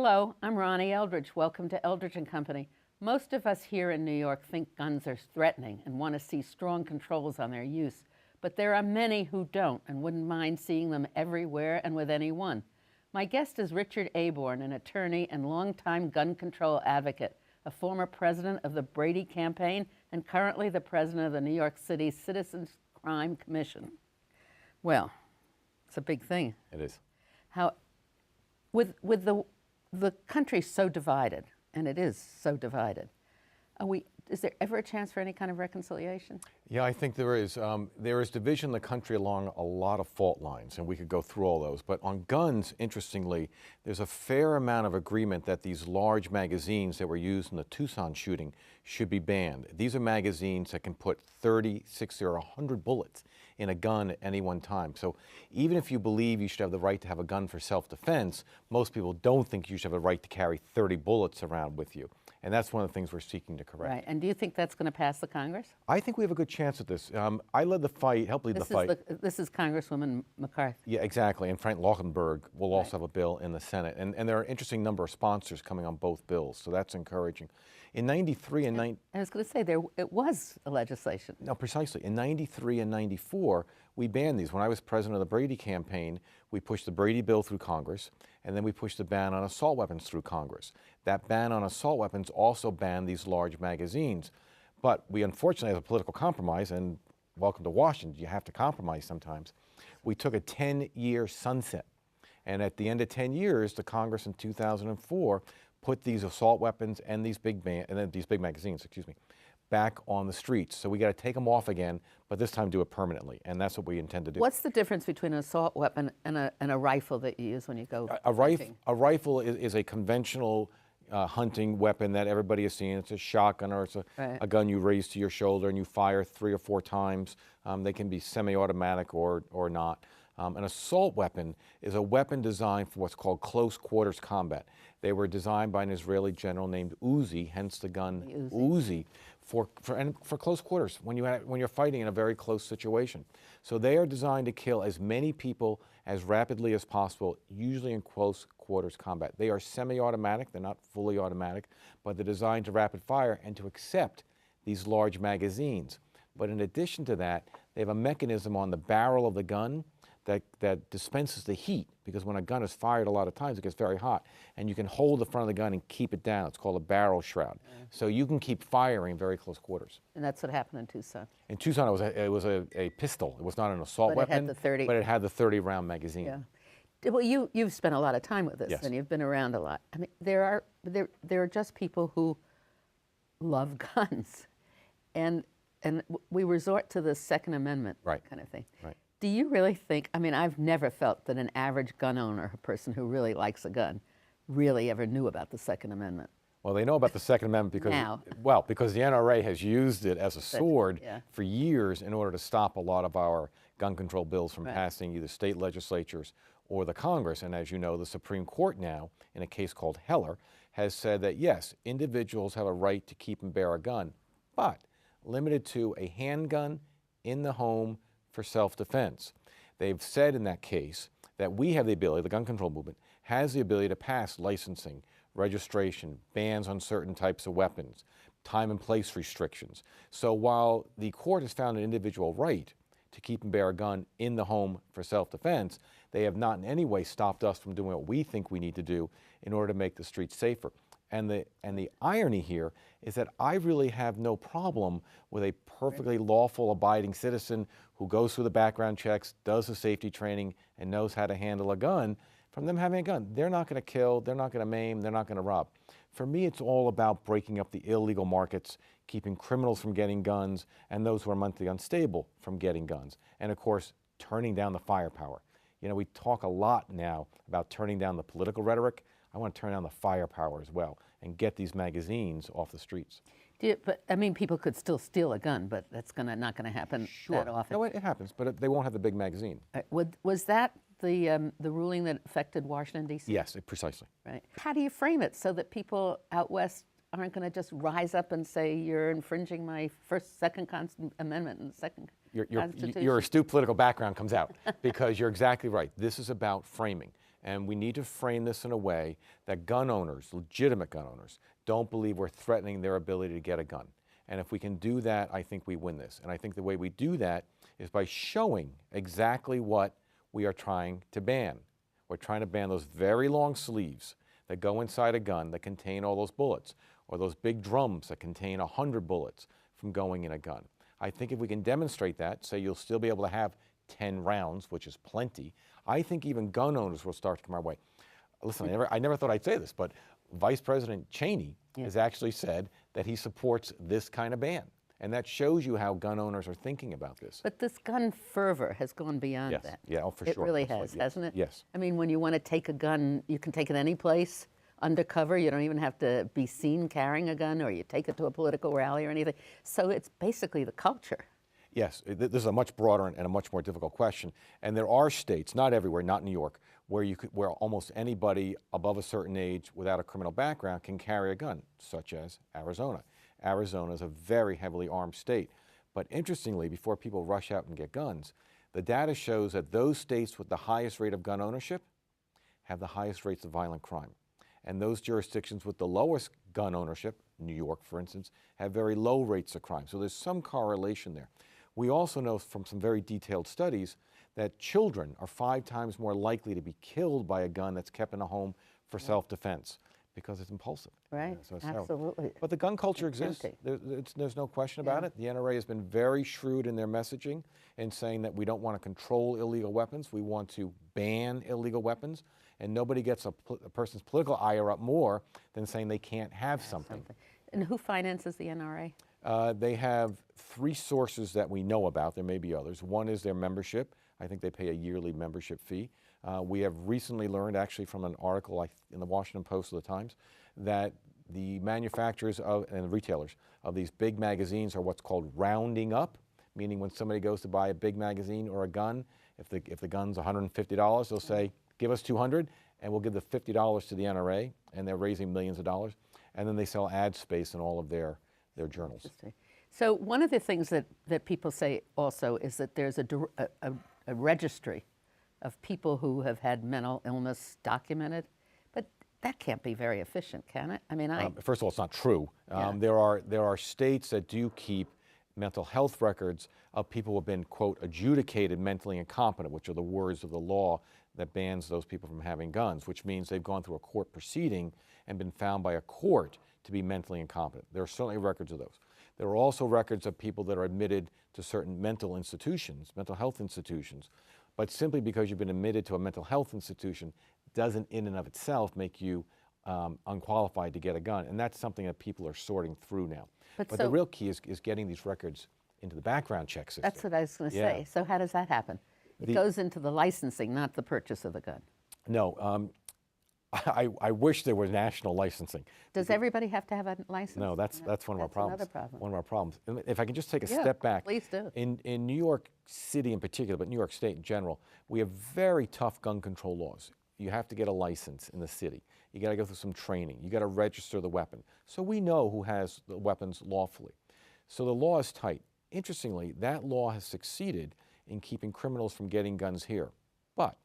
Hello, I'm Ronnie Eldridge. Welcome to Eldridge and Company. Most of us here in New York think guns are threatening and want to see strong controls on their use, but there are many who don't and wouldn't mind seeing them everywhere and with anyone. My guest is Richard Aborn, an attorney and longtime gun control advocate, a former president of the Brady campaign and currently the president of the New York City Citizens Crime Commission. Well, it's a big thing. It is. How, with the country so divided, and it is so divided, is there ever a chance for any kind of reconciliation? Yeah, I think there is. There is division in the country along a lot of fault lines, and we could go through all those. But on guns, interestingly, there's a fair amount of agreement that these large magazines that were used in the Tucson shooting should be banned. These are magazines that can put 30, 60, or 100 bullets in a gun at any one time. So even if you believe you should have the right to have a gun for self-defense, most people don't think you should have a right to carry 30 bullets around with you. And that's one of the things we're seeking to correct. Right, and do you think that's going to pass the Congress? I think we have a good chance at this. I led the fight, helped lead the fight. This is Congresswoman McCarthy. Yeah, exactly, and Frank Lautenberg will also have a bill in the Senate. And there are an interesting number of sponsors coming on both bills, so that's encouraging. In 93 and I was going to say, it was a legislation. No, precisely. In 93 and 94, we banned these. When I was president of the Brady campaign, we pushed the Brady bill through Congress, and then we pushed the ban on assault weapons through Congress. That ban on assault weapons also banned these large magazines. But we unfortunately, as a political compromise, and welcome to Washington, you have to compromise sometimes, we took a 10-year sunset. And at the end of 10 years, the Congress in 2004 put these assault weapons and these big magazines, back on the streets. So we got to take them off again, but this time do it permanently, and that's what we intend to do. What's the difference between an assault weapon and a rifle that you use when you go hunting? A rifle is a conventional hunting weapon that everybody has seen. It's a shotgun, or it's a gun you raise to your shoulder and you fire 3 or 4 times. They can be semi-automatic or not. An assault weapon is a weapon designed for what's called close quarters combat. They were designed by an Israeli general named Uzi, hence the gun Uzi, for close quarters when you're fighting in a very close situation. So they are designed to kill as many people as rapidly as possible, usually in close quarters combat. They are semi-automatic, they're not fully automatic, but they're designed to rapid fire and to accept these large magazines. But in addition to that, they have a mechanism on the barrel of the gun that dispenses the heat, because when a gun is fired a lot of times it gets very hot, and you can hold the front of the gun and keep it down. It's called a barrel shroud. So you can keep firing very close quarters. And that's what happened in Tucson. In Tucson it was a pistol. It was not an assault weapon, but it had the 30-round magazine. Yeah. Well, you've spent a lot of time with this, yes, and you've been around a lot. I mean, there are just people who love guns, and we resort to the Second Amendment kind of thing. Right. Do you really think, I mean, I've never felt that an average gun owner, a person who really likes a gun, really ever knew about the Second Amendment. Well, they know about the Second Amendment because the NRA has used it as a sword for years in order to stop a lot of our gun control bills from passing either state legislatures or the Congress. And as you know, the Supreme Court now, in a case called Heller, has said that yes, individuals have a right to keep and bear a gun, but limited to a handgun in the home for self-defense. They've said in that case that we have the ability, the gun control movement, has the ability to pass licensing, registration, bans on certain types of weapons, time and place restrictions. So while the court has found an individual right to keep and bear a gun in the home for self-defense, they have not in any way stopped us from doing what we think we need to do in order to make the streets safer. And the irony here is that I really have no problem with a perfectly lawful, abiding citizen who goes through the background checks, does the safety training, and knows how to handle a gun, from them having a gun. They're not going to kill, they're not going to maim, they're not going to rob. For me, it's all about breaking up the illegal markets, keeping criminals from getting guns, and those who are mentally unstable from getting guns. And of course, turning down the firepower. You know, we talk a lot now about turning down the political rhetoric. I want to turn down the firepower as well and get these magazines off the streets. But I mean, people could still steal a gun, but that's not going to happen that often. No, it happens, but they won't have the big magazine. Was that the ruling that affected Washington, D.C.? Yes, precisely. Right. How do you frame it so that people out west aren't going to just rise up and say you're infringing my Second Amendment and Second Constitution? Your astute political background comes out because you're exactly right. This is about framing. And we need to frame this in a way that gun owners, legitimate gun owners, don't believe we're threatening their ability to get a gun. And if we can do that, I think we win this. And I think the way we do that is by showing exactly what we are trying to ban. We're trying to ban those very long sleeves that go inside a gun that contain all those bullets, or those big drums that contain 100 bullets from going in a gun. I think if we can demonstrate that, say you'll still be able to have 10 rounds, which is plenty, I think even gun owners will start to come our way. Listen, I never thought I'd say this, but Vice President Cheney has actually said that he supports this kind of ban. And that shows you how gun owners are thinking about this. But this gun fervor has gone beyond that. Yeah, oh, for sure. It really has, hasn't it? Yes. I mean, when you want to take a gun, you can take it any place, undercover. You don't even have to be seen carrying a gun, or you take it to a political rally or anything. So it's basically the culture. Yes, this is a much broader and a much more difficult question. And there are states, not everywhere, not New York, where almost anybody above a certain age without a criminal background can carry a gun, such as Arizona. Arizona is a very heavily armed state. But interestingly, before people rush out and get guns, the data shows that those states with the highest rate of gun ownership have the highest rates of violent crime. And those jurisdictions with the lowest gun ownership, New York for instance, have very low rates of crime. So there's some correlation there. We also know from some very detailed studies that children are 5 times more likely to be killed by a gun that's kept in a home for self-defense, because it's impulsive. Right, so absolutely. But the gun culture exists. There's no question about it. The NRA has been very shrewd in their messaging in saying that we don't want to control illegal weapons. We want to ban illegal weapons. And nobody gets a person's political ire up more than saying they can't have something. And who finances the NRA? They have 3 sources that we know about. There may be others. One is their membership. I think they pay a yearly membership fee. We have recently learned, actually from an article in the Washington Post or the Times, that the manufacturers and retailers of these big magazines are what's called rounding up, meaning when somebody goes to buy a big magazine or a gun, if the gun's $150, they'll say, give us $200, and we'll give the $50 to the NRA, and they're raising millions of dollars. And then they sell ad space in all of their journals. So one of the things that people say also is that there's a registry of people who have had mental illness documented, but that can't be very efficient, can it? I mean, first of all, it's not true. There are states that do keep mental health records of people who have been, quote, adjudicated mentally incompetent, which are the words of the law that bans those people from having guns, which means they've gone through a court proceeding and been found by a court to be mentally incompetent. There are certainly records of those. There are also records of people that are admitted to certain mental institutions, mental health institutions. But simply because you've been admitted to a mental health institution doesn't in and of itself make you unqualified to get a gun. And that's something that people are sorting through now. But the real key is getting these records into the background check system. That's what I was going to say. So how does that happen? It goes into the licensing, not the purchase of the gun. No. I wish there was national licensing. Does everybody have to have a license? No, that's one of our problems. Another problem. One of our problems. If I can just take a step back. Please do. In New York City in particular, but New York State in general, we have very tough gun control laws. You have to get a license in the city. You got to go through some training. You got to register the weapon. So we know who has the weapons lawfully. So the law is tight. Interestingly, that law has succeeded in keeping criminals from getting guns here. But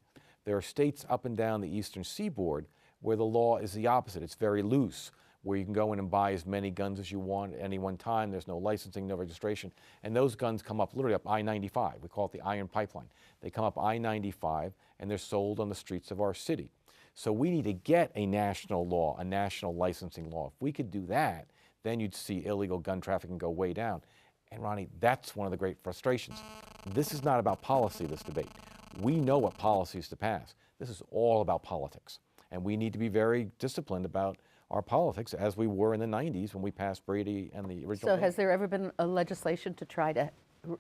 there are states up and down the eastern seaboard where the law is the opposite. It's very loose, where you can go in and buy as many guns as you want at any one time. There's no licensing, no registration. And those guns come up literally up I-95. We call it the Iron Pipeline. They come up I-95 and they're sold on the streets of our city. So we need to get a national law, a national licensing law. If we could do that, then you'd see illegal gun trafficking go way down. And Ronnie, that's one of the great frustrations. This is not about policy, this debate. We know what policies to pass. This is all about politics. And we need to be very disciplined about our politics, as we were in the 90s when we passed Brady and the original. So has there ever been a legislation to try to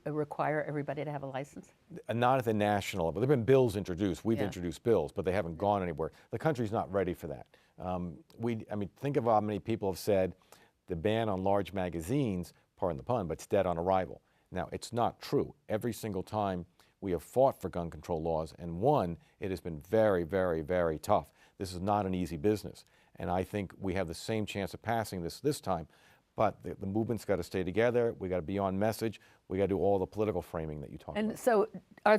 require everybody to have a license? Not at the national level. There have been bills introduced. We've introduced bills, but they haven't gone anywhere. The country's not ready for that. I mean, think of how many people have said the ban on large magazines, pardon the pun, but it's dead on arrival. Now, it's not true. Every single time we have fought for gun control laws and won, it has been very, very, very tough. This is not an easy business. And I think we have the same chance of passing this time. But the movement's got to stay together. We got to be on message. We got to do all the political framing that you talked about. And so, are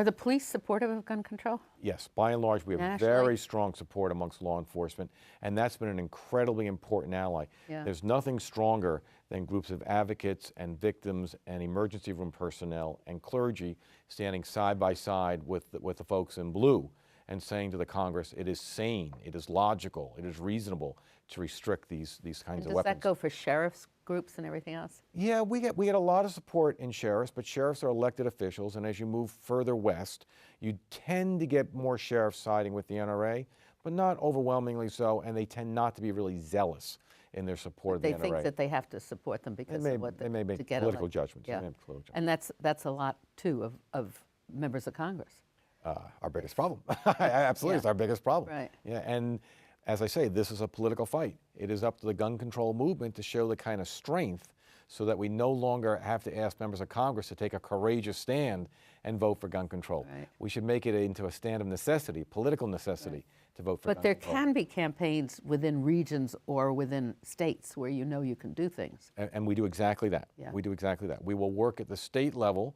the police supportive of gun control? Yes, by and large, we have Nationally? very strong support amongst law enforcement, and that's been an incredibly important ally. Yeah. There's nothing stronger than groups of advocates and victims and emergency room personnel and clergy standing side by side with the folks in blue and saying to the Congress, it is sane, it is logical, it is reasonable to restrict these kinds of weapons. Does that go for sheriffs groups and everything else? Yeah, we get a lot of support in sheriffs, but sheriffs are elected officials, and as you move further west, you tend to get more sheriffs siding with the NRA, but not overwhelmingly so, and they tend not to be really zealous in their support of the NRA. They think that they have to support them because of what they may make to get political elected. judgments. Yeah. They may make political And that's a lot too of members of Congress. our biggest problem. Absolutely, Yeah. it's our biggest problem. Right. Yeah, and as I say, this is a political fight. It is up to the gun control movement to show the kind of strength so that we no longer have to ask members of Congress to take a courageous stand and vote for gun control. Right. We should make it into a stand of necessity, political necessity, to vote for gun But there control. can be campaigns within regions or within states where you know you can do things. And we do exactly that. Yeah. We do exactly that. We will work at the state level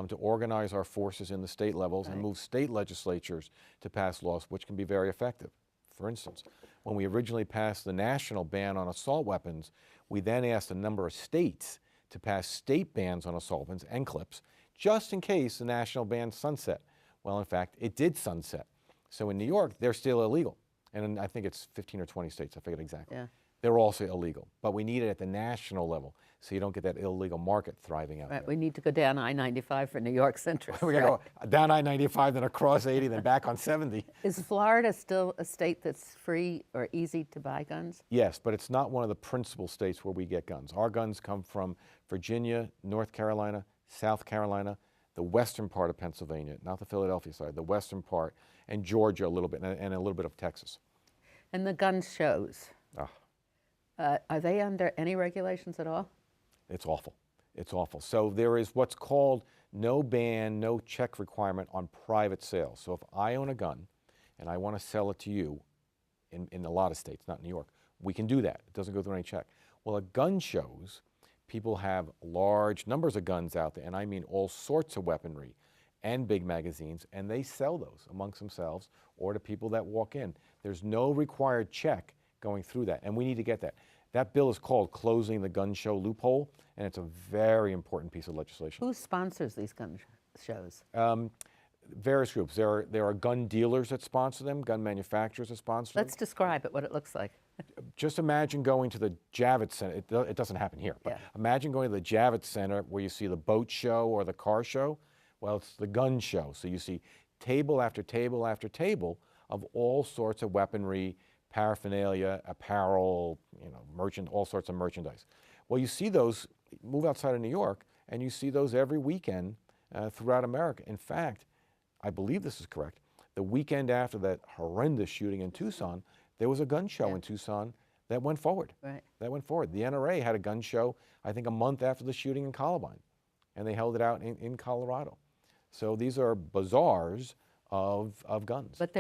to organize our forces in the state levels and Right. move state legislatures to pass laws which can be very effective. For instance, when we originally passed the national ban on assault weapons, we then asked a number of states to pass state bans on assault weapons and clips, just in case the national ban sunset. Well, in fact, it did sunset. So in New York, they're still illegal. And I think it's 15 or 20 states, I forget exactly. Yeah. They're also illegal. But we need it at the national level so you don't get that illegal market thriving out Right. there. We need to go down I-95 for New York Central. We got to go down I-95, then across 80, then back on 70. Is Florida still a state that's free or easy to buy guns? Yes, but it's not one of the principal states where we get guns. Our guns come from Virginia, North Carolina, South Carolina, the western part of Pennsylvania, not the Philadelphia side, the western part, and Georgia a little bit, and a little bit of Texas. And the gun shows, Ah, are they under any regulations at all? it's awful. It's awful. So there is what's called no ban, no check requirement on private sales. So if I own a gun and I want to sell it to you in a lot of states, not New York, we can do that. It doesn't go through any check. Well, at gun shows, people have large numbers of guns out there, and I mean all sorts of weaponry and big magazines, and they sell those amongst themselves or to people that walk in. There's no required check going through that, and we need to get that. That bill is called Closing the Gun Show Loophole, and it's a very important piece of legislation. Who sponsors these gun shows? Various groups. There are gun dealers that sponsor them, gun manufacturers that sponsor them. Let's describe it, what it looks like. Just imagine going to the Javits Center. It doesn't happen here, but Yeah. imagine going to the Javits Center where you see the boat show or the car show. Well, it's the gun show. So you see table after table after table of all sorts of weaponry, paraphernalia, apparel, all sorts of merchandise. Well, you see those, move outside of New York, and you see those every weekend throughout America. In fact, I believe this is correct, the weekend after that horrendous shooting in Tucson, there was a gun show in Tucson that went forward. Right. That went forward. The NRA had a gun show, I think, a month after the shooting in Columbine, and they held it out in Colorado. So these are bazaars of guns. But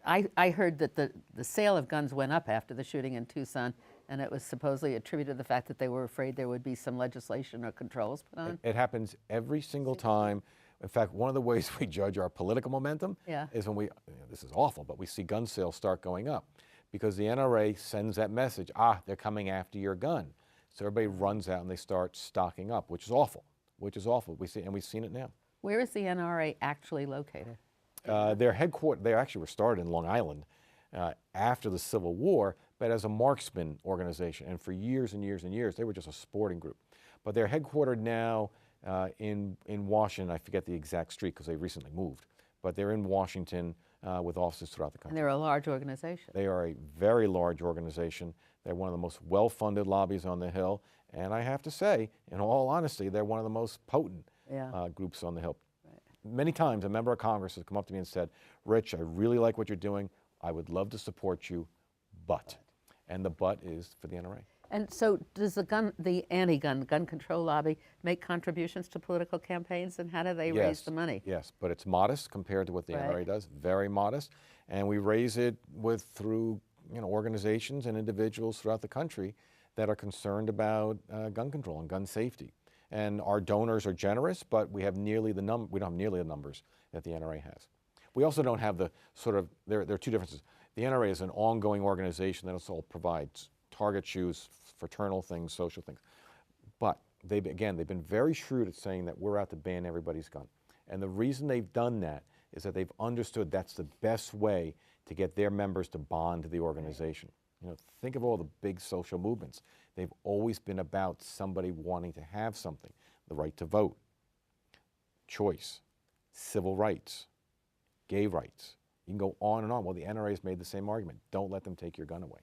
I heard that the sale of guns went up after the shooting in Tucson, and it was supposedly attributed to the fact that they were afraid there would be some legislation or controls put on. It happens every single time. In fact, one of the ways we judge our political momentum is when this is awful, but we see gun sales start going up because the NRA sends that message, they're coming after your gun. So everybody runs out and they start stocking up, which is awful, we've seen it now. Where is the NRA actually located? Their headquarters, they actually were started in Long Island after the Civil War, but as a marksman organization. And for years and years and years, they were just a sporting group. But they're headquartered now in Washington. I forget the exact street because they recently moved. But they're in Washington with offices throughout the country. And they're a large organization. They are a very large organization. They're one of the most well-funded lobbies on the Hill. And I have to say, in all honesty, they're one of the most potent groups on the Hill. Many times a member of Congress has come up to me and said, Rich, I really like what you're doing. I would love to support you, but. And the but is for the NRA. And so does the anti-gun, gun control lobby make contributions to political campaigns, and how do they raise the money? Yes, but it's modest compared to what the NRA does, very modest. And we raise it through organizations and individuals throughout the country that are concerned about gun control and gun safety. And our donors are generous, but we have we don't have nearly the numbers that the NRA has. We also don't have the sort of, there are two differences. The NRA is an ongoing organization that also provides target shoes, fraternal things, social things. But they've been very shrewd at saying that we're out to ban everybody's gun. And the reason they've done that is that they've understood that's the best way to get their members to bond to the organization. You know, think of all the big social movements. They've always been about somebody wanting to have something. The right to vote, choice, civil rights, gay rights. You can go on and on. Well, the NRA has made the same argument. Don't let them take your gun away.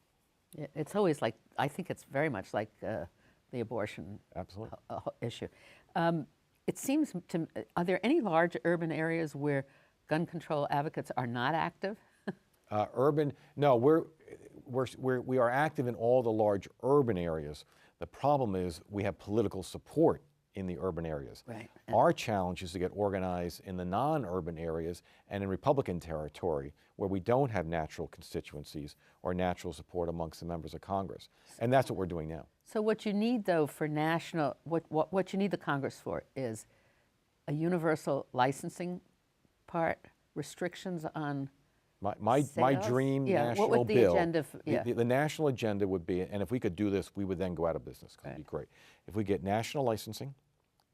It's always like, I think it's very much like the abortion issue. It seems to, are there any large urban areas where gun control advocates are not active? No, we are active in all the large urban areas. The problem is we have political support in the urban areas. Right. Our challenge is to get organized in the non-urban areas and in Republican territory where we don't have natural constituencies or natural support amongst the members of Congress. And that's what we're doing now. So what you need, though, for national, what you need the Congress for is a universal licensing part, restrictions on my dream national what would the bill, agenda the national agenda would be, and if we could do this, we would then go out of business. It would be great. If we get national licensing,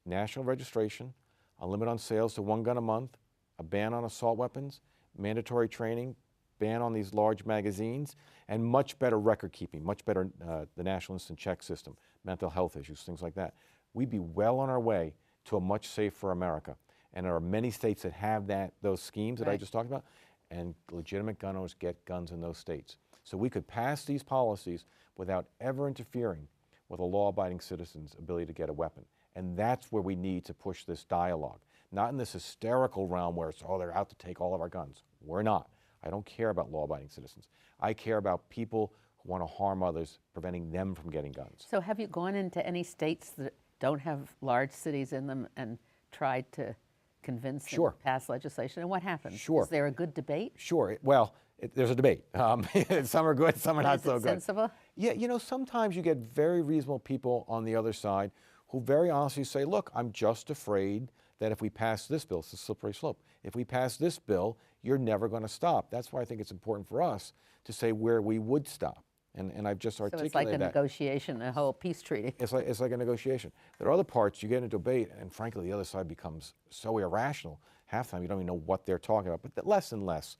national registration, a limit on sales to 1 gun a month, a ban on assault weapons, mandatory training, ban on these large magazines, and much better record keeping, much better the National Instant Check System, mental health issues, things like that. We'd be well on our way to a much safer America. And there are many states that have those schemes that I just talked about, and legitimate gun owners get guns in those states. So we could pass these policies without ever interfering with a law-abiding citizen's ability to get a weapon. And that's where we need to push this dialogue. Not in this hysterical realm where it's, oh, they're out to take all of our guns. We're not. I don't care about law-abiding citizens. I care about people who want to harm others, preventing them from getting guns. So have you gone into any states that don't have large cities in them and tried to convince them to pass legislation? And what happens? Sure. Is there a good debate? Sure. Well, there's a debate. Some are good, some are not so good. Sensible? Yeah, you know, sometimes you get very reasonable people on the other side who very honestly say, look, I'm just afraid that if we pass this bill, it's a slippery slope. If we pass this bill, you're never going to stop. That's why I think it's important for us to say where we would stop. And I've just articulated that. So it's like a negotiation, a whole peace treaty. It's like a negotiation. There are other parts you get into debate, and frankly, the other side becomes so irrational. Half the time, you don't even know what they're talking about, but less and less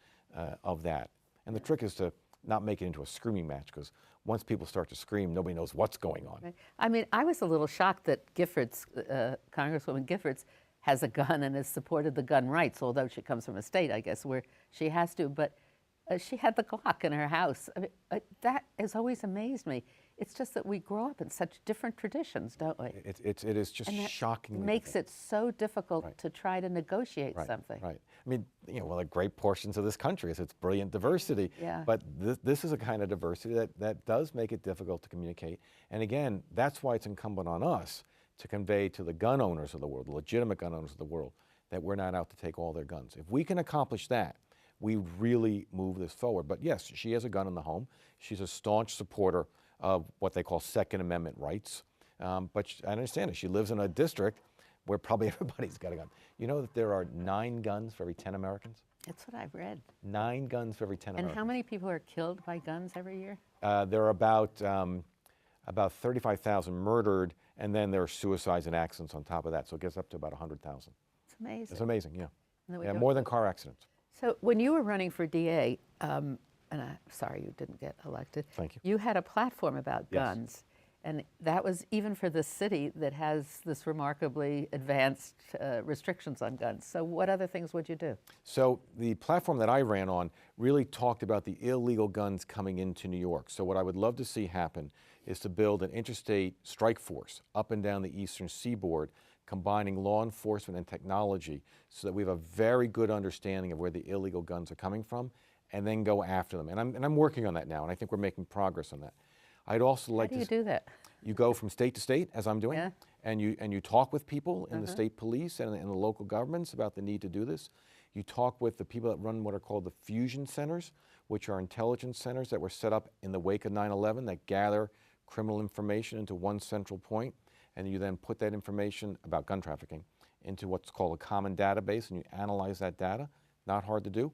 of that. And the trick is to not make it into a screaming match, because once people start to scream, nobody knows what's going on. Right. I mean, I was a little shocked that Giffords, Congresswoman Giffords, has a gun and has supported the gun rights, although she comes from a state, I guess, where she has to. But she had the Glock in her house. I mean, that has always amazed me. It's just that we grow up in such different traditions, don't we? It is just shocking. It makes it so difficult to try to negotiate something. Right. I mean, you know, one of the great portions of this country is its brilliant diversity. Yeah. But this is a kind of diversity that does make it difficult to communicate. And again, that's why it's incumbent on us to convey to the gun owners of the world, the legitimate gun owners of the world, that we're not out to take all their guns. If we can accomplish that, we really move this forward. But yes, she has a gun in the home. She's a staunch supporter of what they call Second Amendment rights. But I understand it. She lives in a district where probably everybody's got a gun. You know that there are 9 guns for every 10 Americans? That's what I've read. 9 guns for every 10 Americans. And how many people are killed by guns every year? There are about 35,000 murdered, and then there are suicides and accidents on top of that. So it gets up to about 100,000. It's amazing. It's amazing, yeah. More than car accidents. So when you were running for DA, and I'm sorry you didn't get elected. Thank you. You had a platform about guns. And that was even for this city that has this remarkably advanced restrictions on guns. So what other things would you do? So the platform that I ran on really talked about the illegal guns coming into New York. So what I would love to see happen is to build an interstate strike force up and down the eastern seaboard, combining law enforcement and technology so that we have a very good understanding of where the illegal guns are coming from, and then go after them. And I'm working on that now, and I think we're making progress on that. I'd also like to... How do you do that? You go from state to state, as I'm doing, and you talk with people in the state police and in the local governments about the need to do this. You talk with the people that run what are called the fusion centers, which are intelligence centers that were set up in the wake of 9/11 that gather criminal information into one central point, and you then put that information about gun trafficking into what's called a common database, and you analyze that data. Not hard to do.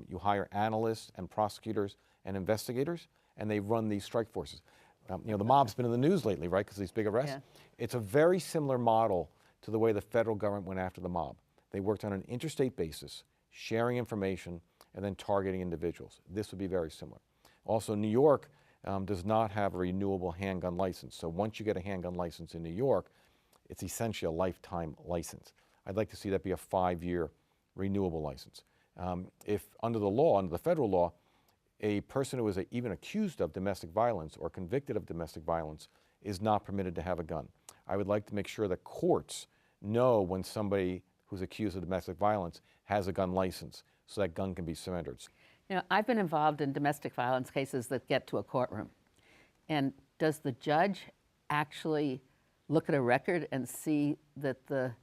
You hire analysts and prosecutors and investigators, and they run these strike forces. The mob's been in the news lately, right, because these big arrests. Yeah. It's a very similar model to the way the federal government went after the mob. They worked on an interstate basis, sharing information, and then targeting individuals. This would be very similar. Also, New York does not have a renewable handgun license. So once you get a handgun license in New York, it's essentially a lifetime license. I'd like to see that be a 5-year renewable license. If under the law, under the federal law, a person who is even accused of domestic violence or convicted of domestic violence is not permitted to have a gun. I would like to make sure that courts know when somebody who's accused of domestic violence has a gun license, so that gun can be surrendered. I've been involved in domestic violence cases that get to a courtroom. And does the judge actually look at a record and see that the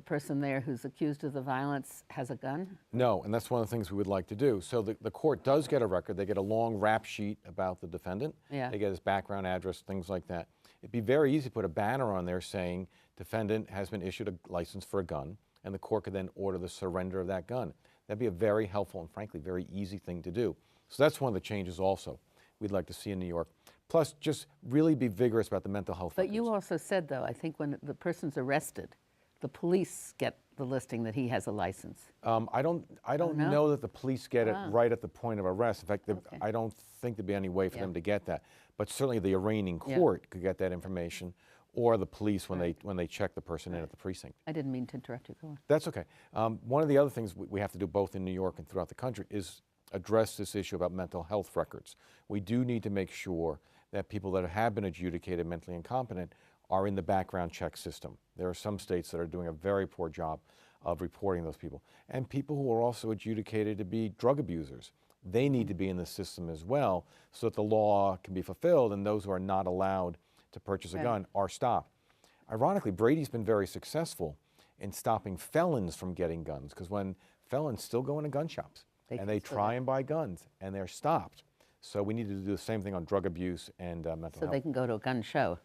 person there who's accused of the violence has a gun? No, and that's one of the things we would like to do. So the court does get a record. They get a long rap sheet about the defendant. Yeah. They get his background, address, things like that. It'd be very easy to put a banner on there saying defendant has been issued a license for a gun, and the court could then order the surrender of that gun. That'd be a very helpful and frankly very easy thing to do. So that's one of the changes also we'd like to see in New York. Plus, just really be vigorous about the mental health records. But you also said, though, I think when the person's arrested, the police get the listing that he has a license. I don't know that the police get it right at the point of arrest. In fact, I don't think there'd be any way for them to get that. But certainly the arraigning court could get that information, or the police when they check the person in at the precinct. I didn't mean to interrupt you. Go on. That's okay. One of the other things we have to do both in New York and throughout the country is address this issue about mental health records. We do need to make sure that people that have been adjudicated mentally incompetent are in the background check system. There are some states that are doing a very poor job of reporting those people. And people who are also adjudicated to be drug abusers, they need to be in the system as well so that the law can be fulfilled and those who are not allowed to purchase a gun are stopped. Ironically, Brady's been very successful in stopping felons from getting guns, because when felons still go into gun shops and they try and buy guns and they're stopped. So we need to do the same thing on drug abuse and mental health. So they can go to a gun show.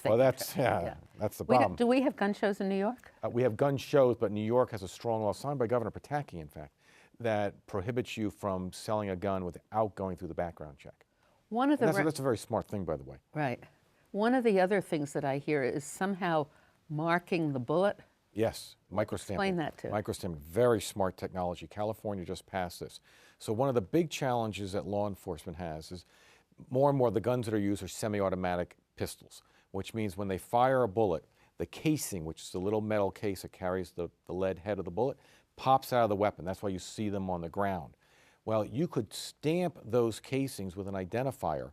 Well, that's the problem. Do we have gun shows in New York? We have gun shows, but New York has a strong law, signed by Governor Pataki, in fact, that prohibits you from selling a gun without going through the background check. That's a very smart thing, by the way. Right. One of the other things that I hear is somehow marking the bullet. Yes, microstamping. Explain that too. Microstamping, very smart technology. California just passed this. So one of the big challenges that law enforcement has is more and more the guns that are used are semi-automatic pistols, which means when they fire a bullet, the casing, which is the little metal case that carries the lead head of the bullet, pops out of the weapon. That's why you see them on the ground. Well, you could stamp those casings with an identifier,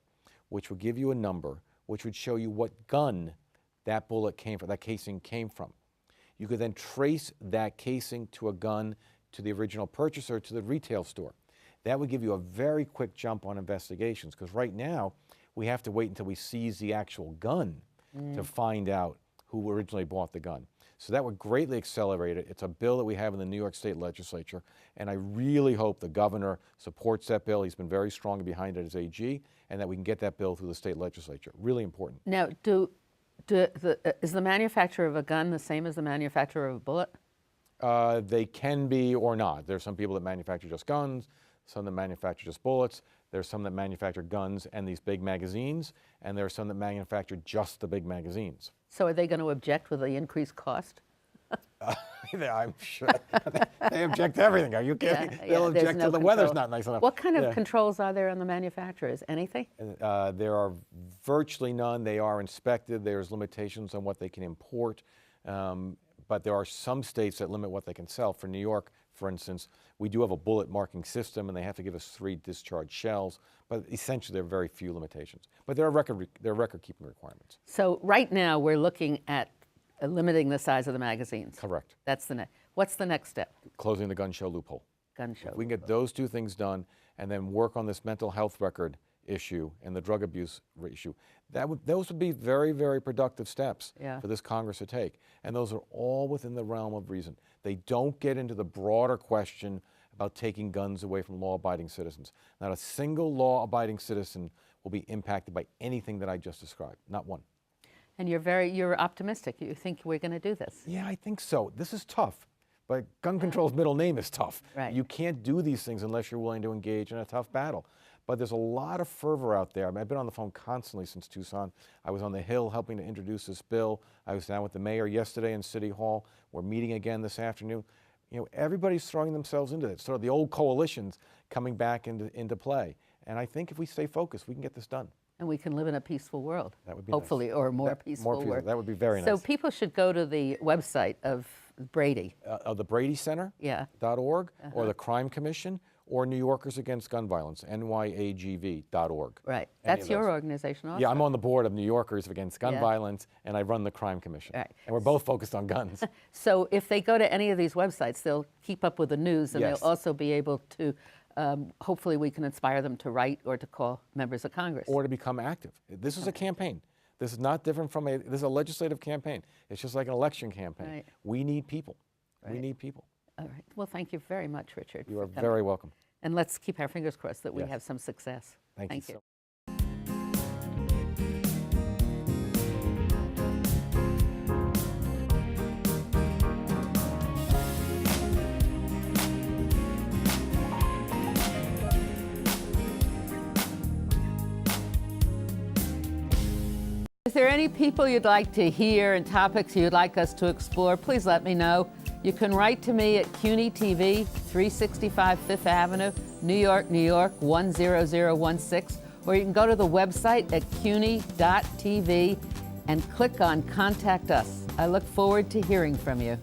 which would give you a number, which would show you what gun that bullet came from, that casing came from. You could then trace that casing to a gun, to the original purchaser, to the retail store. That would give you a very quick jump on investigations, because right now we have to wait until we seize the actual gun to find out who originally bought the gun. So that would greatly accelerate it. It's a bill that we have in the New York State Legislature, and I really hope the governor supports that bill. He's been very strong behind it as AG, and that we can get that bill through the state legislature. Really important. Now, is the manufacturer of a gun the same as the manufacturer of a bullet? They can be or not. There's some people that manufacture just guns, some that manufacture just bullets. There's some that manufacture guns and these big magazines, and there are some that manufacture just the big magazines. So are they going to object with the increased cost? I'm sure. They object to everything. Are you kidding? They'll object to the weather's not nice enough. What kind of controls are there on the manufacturers? Anything? There are virtually none. They are inspected. There's limitations on what they can import. But there are some states that limit what they can sell. For New York, for instance, we do have a bullet marking system, and they have to give us 3 discharged shells. But essentially, there are very few limitations. But there are record-keeping requirements. So right now, we're looking at limiting the size of the magazines. Correct. That's what's the next step? Closing the gun show loophole. Gun show. If we can get those 2 things done, and then work on this mental health record issue and the drug abuse issue, those would be very, very productive steps for this Congress to take. And those are all within the realm of reason. They don't get into the broader question about taking guns away from law-abiding citizens. Not a single law-abiding citizen will be impacted by anything that I just described, not one. And you're optimistic. You think we're going to do this? Yeah, I think so. This is tough, but gun control's middle name is tough. Right. You can't do these things unless you're willing to engage in a tough battle. But there's a lot of fervor out there. I mean, I've been on the phone constantly since Tucson. I was on the Hill helping to introduce this bill. I was down with the mayor yesterday in City Hall. We're meeting again this afternoon. You know, everybody's throwing themselves into it. Sort of the old coalitions coming back into play. And I think if we stay focused, we can get this done. And we can live in a peaceful world. That would be hopefully, nice. or more peaceful world. That would be very nice. So people should go to the website of Brady. Of the Brady Center, yeah. .org, or the Crime Commission, or New Yorkers Against Gun Violence, NYAGV.org. Right. That's your organization also. Yeah, I'm on the board of New Yorkers Against Gun Violence, and I run the Crime Commission. Right. And we're both focused on guns. So if they go to any of these websites, they'll keep up with the news, and they'll also be able to, hopefully we can inspire them to write or to call members of Congress. Or to become active. This is a campaign. This is not different from this is a legislative campaign. It's just like an election campaign. Right. We need people. Right. We need people. All right. Well, thank you very much, Richard. You are very welcome. And let's keep our fingers crossed that we have some success. Thank you. So If there are any people you'd like to hear and topics you'd like us to explore, please let me know. You can write to me at CUNY TV, 365 Fifth Avenue, New York, New York, 10016, or you can go to the website at cuny.tv and click on Contact Us. I look forward to hearing from you.